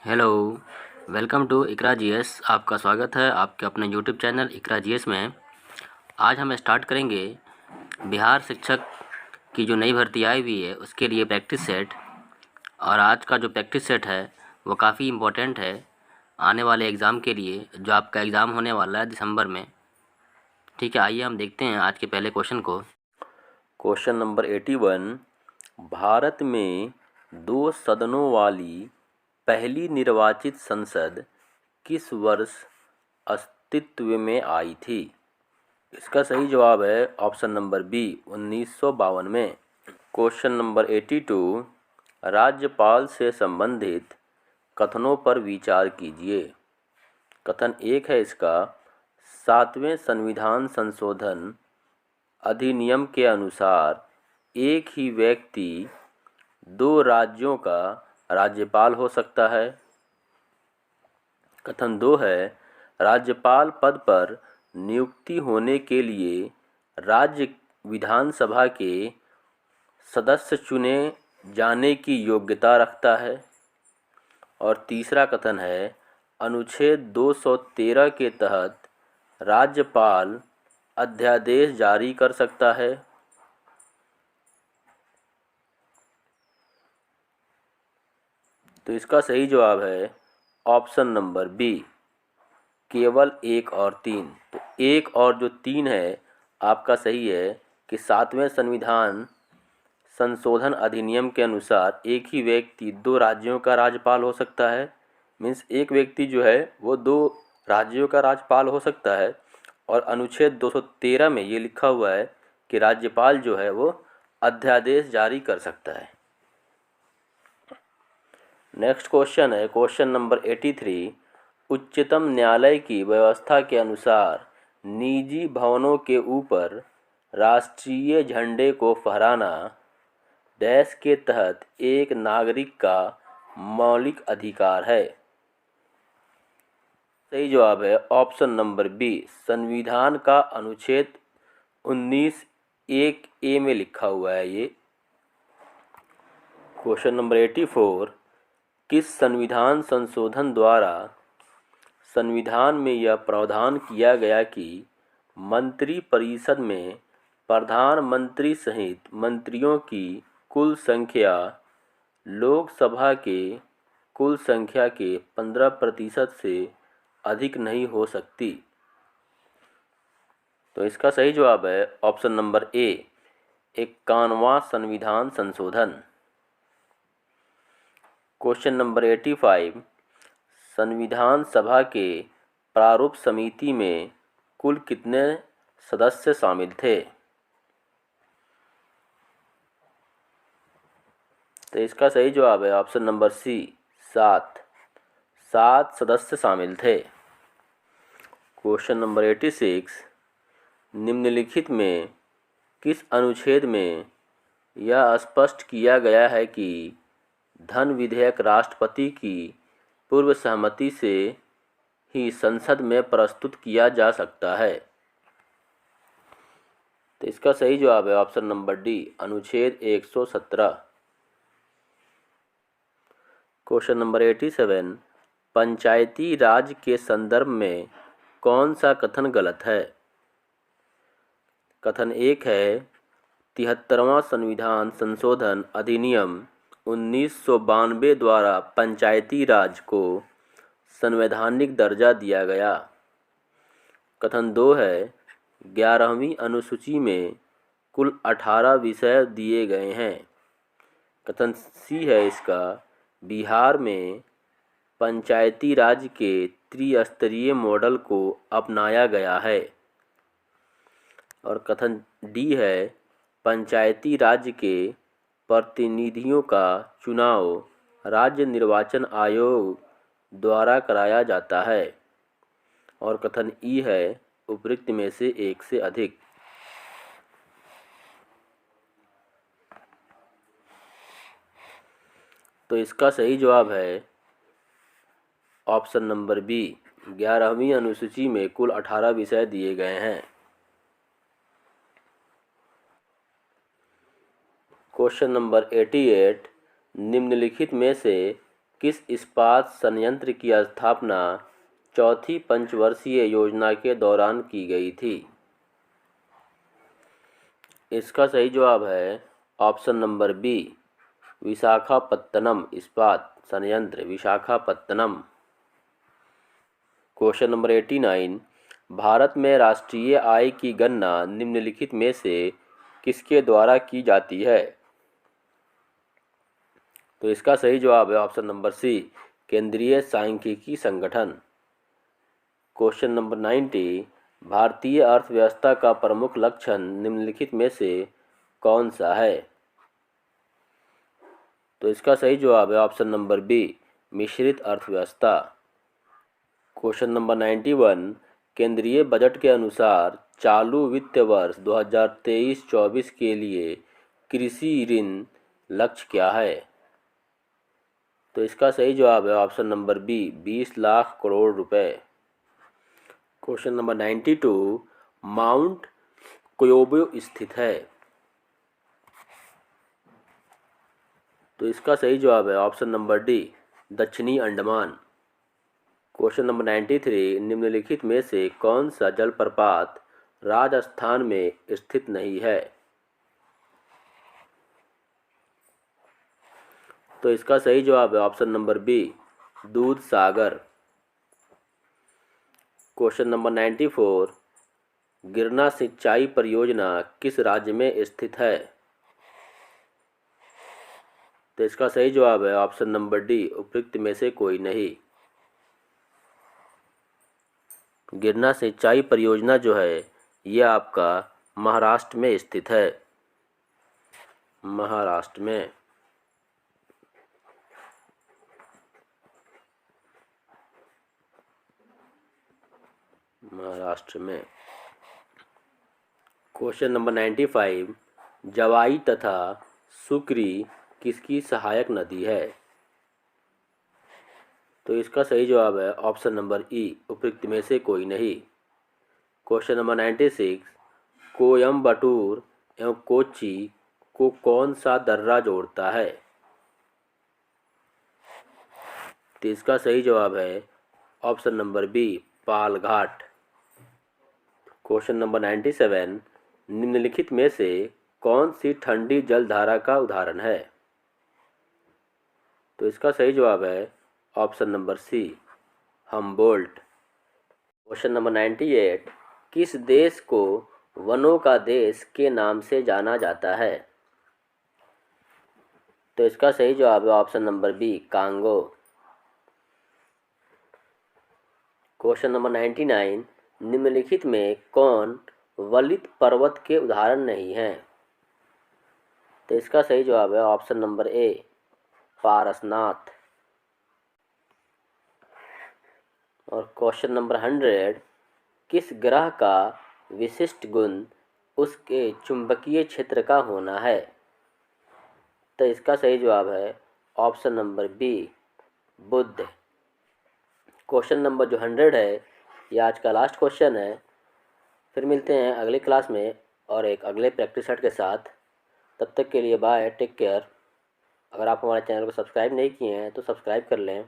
Hello, welcome to Iqra GS. आपका स्वागत है आपके अपने यूट्यूब चैनल इकरा जीएस में। आज हम स्टार्ट करेंगे बिहार शिक्षक की जो नई भर्ती आई हुई है उसके लिए प्रैक्टिस सेट। और आज का जो प्रैक्टिस सेट है वो काफ़ी इम्पोर्टेंट है आने वाले एग्ज़ाम के लिए, जो आपका एग्ज़ाम होने वाला है दिसंबर में। ठीक है, आइए हम देखते हैं आज के पहले क्वेश्चन को। Question number 81। भारत में 2 सदनों वाली पहली निर्वाचित संसद किस वर्ष अस्तित्व में आई थी? इसका सही जवाब है ऑप्शन नंबर बी 1952 में। Question number 82। राज्यपाल से संबंधित कथनों पर विचार कीजिए। कथन 1 है इसका, 7वें संविधान संशोधन अधिनियम के अनुसार एक ही व्यक्ति 2 राज्यों का राज्यपाल हो सकता है। कथन 2 है, राज्यपाल पद पर नियुक्ति होने के लिए राज्य विधानसभा के सदस्य चुने जाने की योग्यता रखता है। और तीसरा कथन है, अनुच्छेद 213 के तहत राज्यपाल अध्यादेश जारी कर सकता है। तो इसका सही जवाब है ऑप्शन नंबर बी, केवल 1 और 3। तो 1 और जो 3 है आपका सही है कि 7वें संविधान संशोधन अधिनियम के अनुसार एक ही व्यक्ति 2 राज्यों का राज्यपाल हो सकता है। मीन्स एक व्यक्ति जो है वो 2 राज्यों का राज्यपाल हो सकता है। और अनुच्छेद 213 में ये लिखा हुआ है कि राज्यपाल जो है वो अध्यादेश जारी कर सकता है। नेक्स्ट क्वेश्चन है क्वेश्चन नंबर 83। उच्चतम न्यायालय की व्यवस्था के अनुसार निजी भवनों के ऊपर राष्ट्रीय झंडे को फहराना डैश के तहत एक नागरिक का मौलिक अधिकार है। सही जवाब है ऑप्शन नंबर बी, संविधान का अनुच्छेद 19(1)(a) में लिखा हुआ है ये। Question number 84। किस संविधान संशोधन द्वारा संविधान में यह प्रावधान किया गया कि मंत्रिपरिषद में प्रधानमंत्री सहित मंत्रियों की कुल संख्या लोकसभा के कुल संख्या के 15% से अधिक नहीं हो सकती? तो इसका सही जवाब है ऑप्शन नंबर ए, 51वां संविधान संशोधन। Question number 85। संविधान सभा के प्रारूप समिति में कुल कितने सदस्य शामिल थे? तो इसका सही जवाब है ऑप्शन नंबर सी, 7 सदस्य शामिल थे। Question number 86। निम्नलिखित में किस अनुच्छेद में यह स्पष्ट किया गया है कि धन विधेयक राष्ट्रपति की पूर्व सहमति से ही संसद में प्रस्तुत किया जा सकता है? तो इसका सही जवाब है ऑप्शन नंबर डी, अनुच्छेद 117। Question number 87। पंचायती राज के संदर्भ में कौन सा कथन गलत है? कथन 1 है, 73वां संविधान संशोधन अधिनियम 1992 द्वारा पंचायती राज को संवैधानिक दर्जा दिया गया। कथन 2 है, 11वीं अनुसूची में कुल 18 विषय दिए गए हैं। कथन सी है इसका, बिहार में पंचायती राज के त्रिस्तरीय मॉडल को अपनाया गया है। और कथन डी है, पंचायती राज के प्रतिनिधियों का चुनाव राज्य निर्वाचन आयोग द्वारा कराया जाता है। और कथन ई है, उपरोक्त में से एक से अधिक। तो इसका सही जवाब है ऑप्शन नंबर बी, 11वीं अनुसूची में कुल 18 विषय दिए गए हैं। Question number 88। निम्नलिखित में से किस इस्पात संयंत्र की स्थापना चौथी पंचवर्षीय योजना के दौरान की गई थी? इसका सही जवाब है ऑप्शन नंबर बी, विशाखापत्तनम इस्पात संयंत्र, विशाखापत्तनम। क्वेश्चन नंबर 89, भारत में राष्ट्रीय आय की गणना निम्नलिखित में से किसके द्वारा की जाती है? तो इसका सही जवाब है ऑप्शन नंबर सी, केंद्रीय सांख्यिकी संगठन। क्वेश्चन नंबर 90, भारतीय अर्थव्यवस्था का प्रमुख लक्षण निम्नलिखित में से कौन सा है? तो इसका सही जवाब है ऑप्शन नंबर बी, मिश्रित अर्थव्यवस्था। क्वेश्चन नंबर 91, केंद्रीय बजट के अनुसार चालू वित्त वर्ष 2023-24 के लिए कृषि ऋण लक्ष्य क्या है? तो इसका सही जवाब है option number B, 20 lakh crore रुपए। क्वेश्चन नंबर 92, माउंट क्योबो स्थित है? तो इसका सही जवाब है ऑप्शन नंबर डी, दक्षिणी अंडमान। क्वेश्चन नंबर 93, निम्नलिखित में से कौन सा जलप्रपात राजस्थान में स्थित नहीं है? तो इसका सही जवाब है ऑप्शन नंबर बी, दूध सागर। क्वेश्चन नंबर 94, गिरना सिंचाई परियोजना किस राज्य में स्थित है? तो इसका सही जवाब है ऑप्शन नंबर डी, उपयुक्त में से कोई नहीं। गिरना सिंचाई परियोजना जो है यह आपका महाराष्ट्र में स्थित है, महाराष्ट्र में। महाराष्ट्र में। क्वेश्चन नंबर 95, जवाई तथा सुक्री किसकी सहायक नदी है? तो इसका सही जवाब है ऑप्शन नंबर ई, उपयुक्त में से कोई नहीं। क्वेश्चन नंबर 96, कोयम्बटूर एवं कोच्चि को कौन सा दर्रा जोड़ता है? तो इसका सही जवाब है option number B, Palghat. Question number 97, निम्नलिखित में से कौन सी ठंडी जलधारा का उदाहरण है? तो इसका सही जवाब है option number C, Humboldt. Question number 98, किस देश को वनों का देश के नाम से जाना जाता है? तो इसका सही जवाब है option number B, Congo. Question number 99, निम्नलिखित में कौन वलित पर्वत के उदाहरण नहीं है? तो इसका सही जवाब है ऑप्शन नंबर ए, पारसनाथ। और क्वेश्चन नंबर 100, किस ग्रह का विशिष्ट गुण उसके चुंबकीय क्षेत्र का होना है? तो इसका सही जवाब है ऑप्शन नंबर बी, बुध। क्वेश्चन नंबर जो 100 है ये आज का लास्ट क्वेश्चन है। फिर मिलते हैं अगले क्लास में और एक अगले प्रैक्टिस सेट के साथ। तब तक के लिए बाय, टेक केयर। अगर आप हमारे चैनल को सब्सक्राइब नहीं किए हैं तो सब्सक्राइब कर लें।